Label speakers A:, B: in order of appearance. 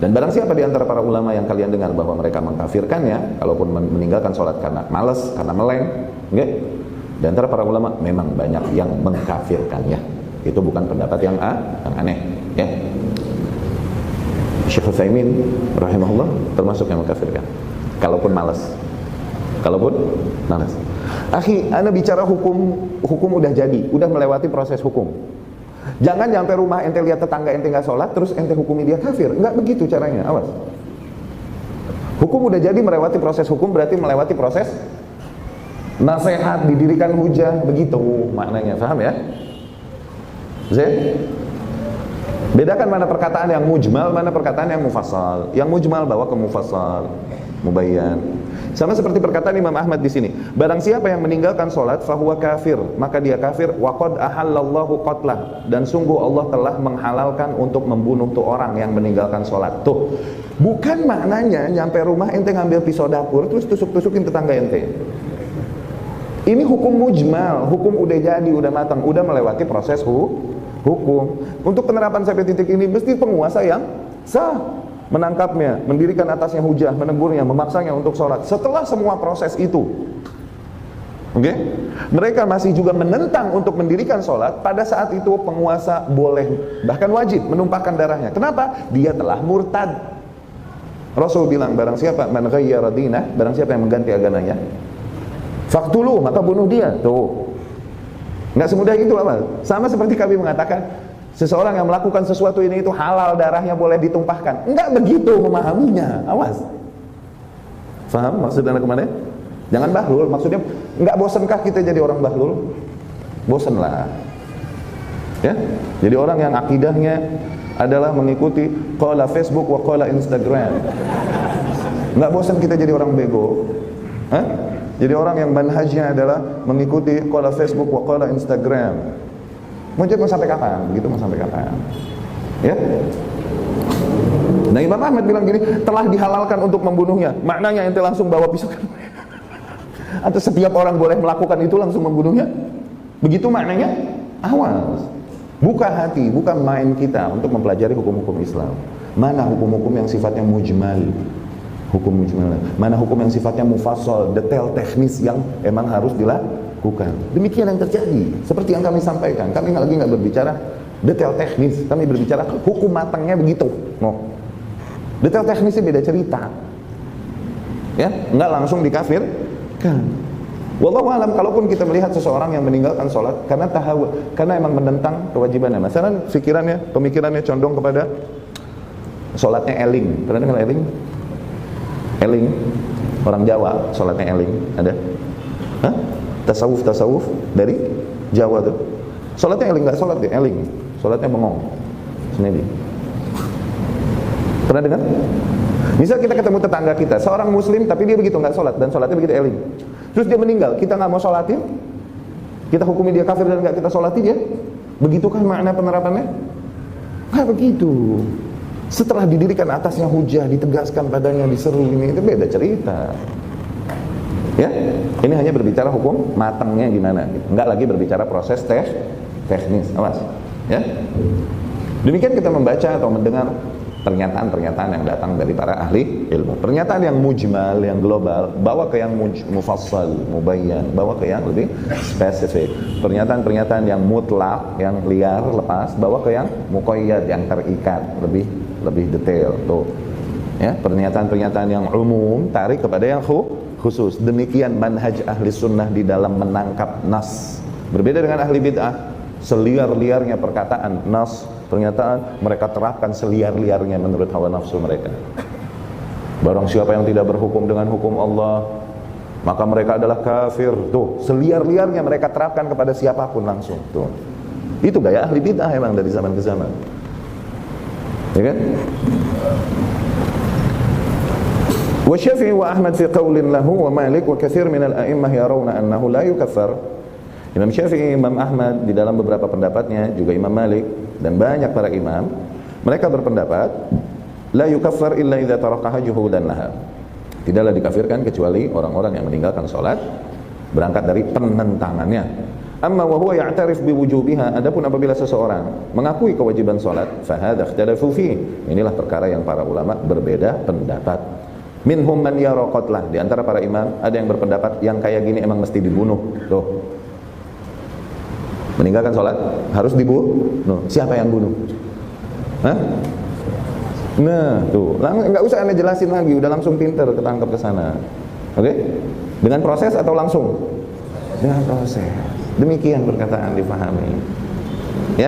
A: Dan barang siapa di antara para ulama yang kalian dengar bahwa mereka mengkafirkannya, kalaupun meninggalkan sholat karena malas, karena meleng, okay? Di antara para ulama memang banyak yang mengkafirkannya. Itu bukan pendapat yang aneh, ya. Syekh Utsaimin rahimahullah termasuk yang mengkafirkan. Kalaupun malas. Akhi, ana bicara hukum udah jadi, udah melewati proses hukum. Jangan sampai rumah ente lihat tetangga ente nggak sholat, terus ente hukumi dia kafir. Nggak begitu caranya, awas. Hukum udah jadi, melewati proses hukum berarti melewati proses nasihat, didirikan hujah, begitu maknanya, paham ya? Bedakan mana perkataan yang mujmal, mana perkataan yang mufassal. Yang mujmal bawa ke mufassal, mubayyan. Sama seperti perkataan Imam Ahmad di sini. Barang siapa yang meninggalkan sholat, fahuwa kafir, maka dia kafir. Wa qad ahallallahu qatlah, dan sungguh Allah telah menghalalkan untuk membunuh tuh orang yang meninggalkan sholat. Tuh, bukan maknanya nyampe rumah ente ngambil pisau dapur terus tusuk-tusukin tetangga ente. Ini hukum mujmal, hukum udah jadi, udah matang, udah melewati proses hukum. Untuk penerapan sampai titik ini mesti penguasa yang sah menangkapnya, mendirikan atasnya hujah, menegurnya, memaksanya untuk sholat. Setelah semua proses itu, okay? Mereka masih juga menentang untuk mendirikan sholat. Pada saat itu penguasa boleh, bahkan wajib menumpahkan darahnya. Kenapa? Dia telah murtad. Rasul bilang, barang siapa man ghayyara dinah, barang siapa yang mengganti agamanya, faqtuluh, maka bunuh dia. Tuh, nggak semudah itu apa? Sama seperti kami mengatakan seseorang yang melakukan sesuatu ini itu halal, darahnya boleh ditumpahkan. Enggak begitu memahaminya, awas. Faham maksudnya kemana? Jangan bahlul, maksudnya enggak bosankah kita jadi orang bahlul? Bosan lah, ya. Jadi orang yang akidahnya adalah mengikuti qala Facebook wa qala Instagram. Enggak bosan kita jadi orang bego? Hah? Jadi orang yang manhajnya adalah mengikuti qala Facebook wa qala Instagram. Mau sampai kapan? Begitu mau sampai kapan? Ya. Nah, Imam Ahmad bilang gini, telah dihalalkan untuk membunuhnya. Maknanya ente langsung bawa pisau kan? Atau setiap orang boleh melakukan itu langsung membunuhnya? Begitu maknanya? Awas. Buka hati, bukan main kita untuk mempelajari hukum-hukum Islam. Mana hukum-hukum yang sifatnya mujmal? Hukum mujmal. Mana hukum yang sifatnya mufassal, detail teknis yang emang harus dilakukan. Demikian yang terjadi. Seperti yang kami sampaikan, kami lagi nggak berbicara detail teknis, kami berbicara hukum matangnya begitu. No. Detail teknisnya beda cerita. Ya, nggak langsung dikafirkan. Wallahu alam, kalaupun kita melihat seseorang yang meninggalkan sholat karena karena emang menentang kewajibannya. Masalah pemikirannya condong kepada sholatnya eling. Pernah dengar eling? Eling, orang Jawa, sholatnya eling, ada? Hah? Tasawuf dari Jawa tuh. Sholatnya eling, nggak sholat dia, eling. Sholatnya bengong, senedi. Pernah dengar? Misal kita ketemu tetangga kita, seorang muslim tapi dia begitu nggak sholat dan sholatnya begitu eling. Terus dia meninggal, kita nggak mau sholatin, kita hukumi dia kafir dan nggak kita sholatin dia. Begitukah makna penerapannya? Nggak begitu. Setelah didirikan atasnya hujah, ditegaskan padanya, diseru, ini itu beda cerita. Ya, ini hanya berbicara hukum matangnya gimana, enggak lagi berbicara proses teknis, awas. Ya, demikian kita membaca atau mendengar pernyataan-pernyataan yang datang dari para ahli ilmu. Pernyataan yang mujmal, yang global, bawa ke yang mufassal, mubayyan, bawa ke yang lebih spesifik. Pernyataan-pernyataan yang mutlak, yang liar, lepas, bawa ke yang muqayyad, yang terikat, lebih detail. Tuh, ya, pernyataan-pernyataan yang umum, tarik kepada yang khusus. Demikian manhaj ahli sunnah di dalam menangkap nas. Berbeda dengan ahli bid'ah, seliar-liarnya perkataan nas, pernyataan mereka terapkan seliar-liarnya menurut hawa nafsu mereka. Barang siapa yang tidak berhukum dengan hukum Allah, maka mereka adalah kafir. Tuh, seliar-liarnya mereka terapkan kepada siapapun langsung. Tuh, itu gaya ahli bid'ah emang dari zaman ke zaman, ya kan? Wa Syafi'i wa Ahmad fi qaulin lahu wa Malik wa katsir min al-a'immah yarawna annahu la yukaffar. Imam Syafi'i, Imam Ahmad di dalam beberapa pendapatnya, juga Imam Malik dan banyak para imam, mereka berpendapat la yukaffar illa idza tarakaha juhudan laha. Tidaklah dikafirkan kecuali orang-orang yang meninggalkan salat berangkat dari penentangannya. Amma wa huwa ya'tarif biwujubiha, adapun apabila seseorang mengakui kewajiban salat, fa hadza ikhtalafu fi. Inilah perkara yang para ulama berbeda pendapat. Minhum man yara qatlah, di antara para imam ada yang berpendapat yang kayak gini emang mesti dibunuh. Tuh. Meninggalkan salat harus dibunuh. Siapa yang bunuh? Hah? Nah, tuh. Enggak usah Anda jelasin lagi, udah langsung pinter ketangkep ke sana. Oke? Dengan proses atau langsung? Dengan proses. Demikian perkataan dipahami. Ya?